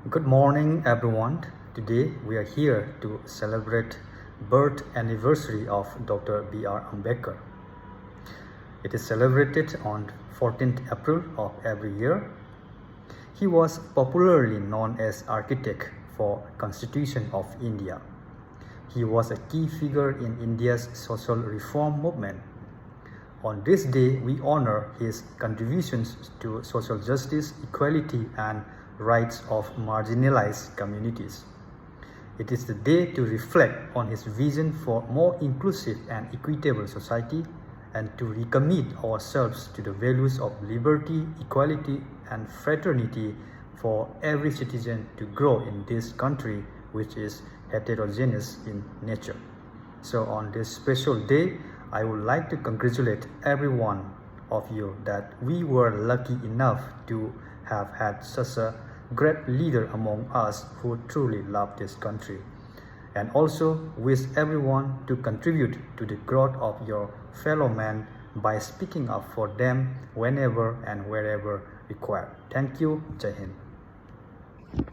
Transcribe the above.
Good morning, everyone. Today we are here to celebrate birth anniversary of Dr. B.R. Ambedkar. It is celebrated on 14th April of every year. He was popularly known as architect for Constitution of India. He was a key figure in India's social reform movement. On this day, we honor his contributions to social justice, equality, and rights of marginalized communities. It is the day to reflect on his vision for more inclusive and equitable society and to recommit ourselves to the values of liberty, equality, and fraternity for every citizen to grow in this country, which is heterogeneous in nature. So on this special day, I would like to congratulate every one of you that we were lucky enough to have had such a great leader among us who truly love this country, and also wish everyone to contribute to the growth of your fellow man by speaking up for them whenever and wherever required. Thank you. Jai Hind.